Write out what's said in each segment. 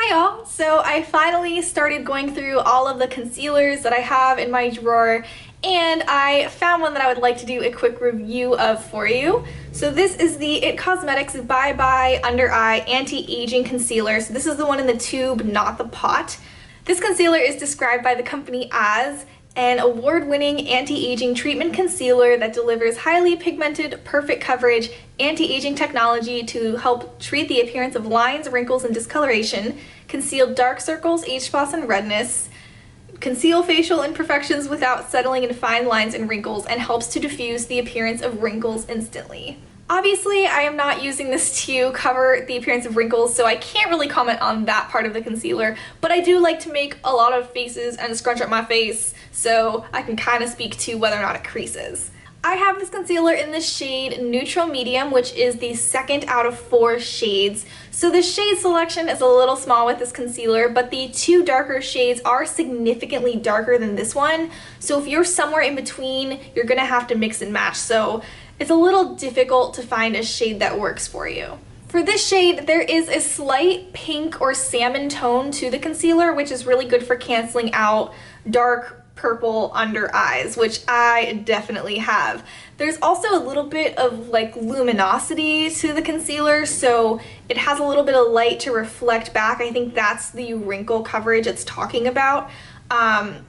Hi y'all! So I finally started going through all of the concealers that I have in my drawer, and I found one that I would like to do a quick review of for you. So this is the IT Cosmetics Bye Bye Under Eye Anti-Aging Concealer. So this is the one in the tube, not the pot. This concealer is described by the company as an award-winning anti-aging treatment concealer that delivers highly pigmented, perfect coverage, anti-aging technology to help treat the appearance of lines, wrinkles, and discoloration, conceal dark circles, age spots, and redness, conceal facial imperfections without settling in fine lines and wrinkles, and helps to diffuse the appearance of wrinkles instantly. Obviously, I am not using this to cover the appearance of wrinkles, so I can't really comment on that part of the concealer, but I do like to make a lot of faces and scrunch up my face, so I can kind of speak to whether or not it creases. I have this concealer in the shade Neutral Medium, which is the second out of 4 shades. So the shade selection is a little small with this concealer, but the 2 darker shades are significantly darker than this one. So if you're somewhere in between, you're gonna have to mix and match. So it's a little difficult to find a shade that works for you. For this shade, there is a slight pink or salmon tone to the concealer, which is really good for canceling out dark purple under eyes, which I definitely have. There's also a little bit of like luminosity to the concealer, so it has a little bit of light to reflect back. I think that's the wrinkle coverage it's talking about,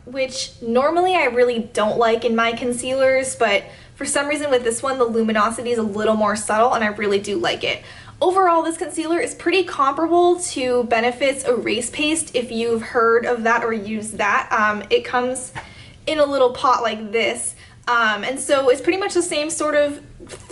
which normally I really don't like in my concealers, but for some reason with this one, the luminosity is a little more subtle and I really do like it. Overall, this concealer is pretty comparable to Benefit's Erase Paste, if you've heard of that or used that. It comes in a little pot like this, and so it's pretty much the same sort of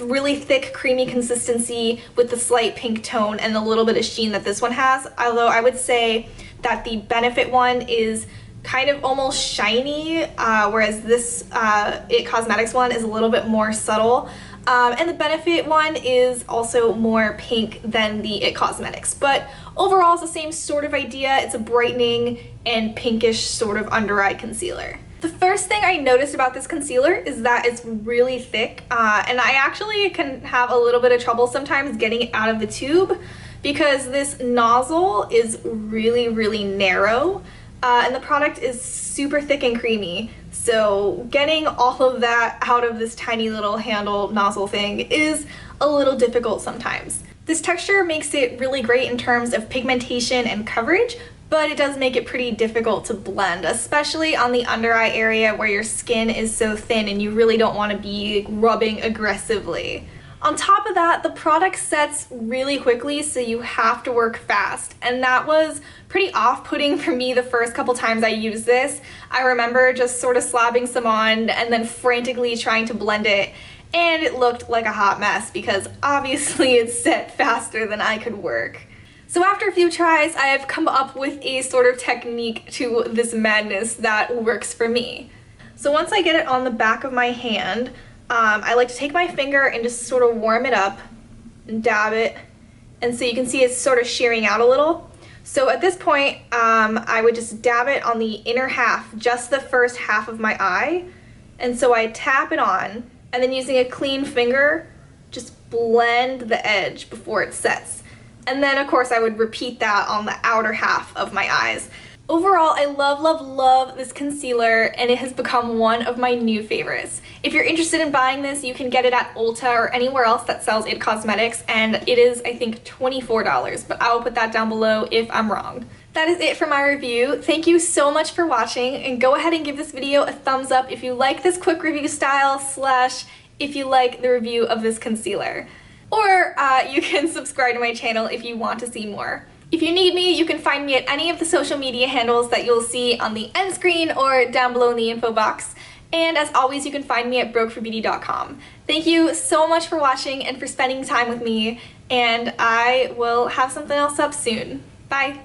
really thick, creamy consistency with the slight pink tone and a little bit of sheen that this one has, although I would say that the Benefit one is kind of almost shiny, whereas this IT Cosmetics one is a little bit more subtle. And the Benefit one is also more pink than the IT Cosmetics. But overall, it's the same sort of idea. It's a brightening and pinkish sort of under eye concealer. The first thing I noticed about this concealer is that it's really thick, and I actually can have a little bit of trouble sometimes getting it out of the tube because this nozzle is really narrow. And the product is super thick and creamy, so getting all of that out of this tiny little handle nozzle thing is a little difficult sometimes. This texture makes it really great in terms of pigmentation and coverage, but it does make it pretty difficult to blend, especially on the under eye area where your skin is so thin and you really don't want to be rubbing aggressively. On top of that, the product sets really quickly, so you have to work fast, and that was pretty off-putting for me the first couple times I used this. I remember just sort of slapping some on and then frantically trying to blend it, and it looked like a hot mess because obviously it set faster than I could work. So after a few tries, I have come up with a sort of technique to this madness that works for me. So once I get it on the back of my hand, I like to take my finger and just sort of warm it up and dab it, and so you can see it's sort of shearing out a little. So at this point, I would just dab it on the inner half, just the first half of my eye, and so I tap it on, and then using a clean finger, just blend the edge before it sets. And then of course I would repeat that on the outer half of my eyes. Overall, I love this concealer, and it has become one of my new favorites. If you're interested in buying this, you can get it at Ulta or anywhere else that sells IT Cosmetics, and it is, I think, $24, but I will put that down below if I'm wrong. That is it for my review. Thank you so much for watching, and go ahead and give this video a thumbs up if you like this quick review style / if you like the review of this concealer. Or you can subscribe to my channel if you want to see more. If you need me, you can find me at any of the social media handles that you'll see on the end screen or down below in the info box. And as always, you can find me at brokeforbeauty.com. Thank you so much for watching and for spending time with me, and I will have something else up soon. Bye!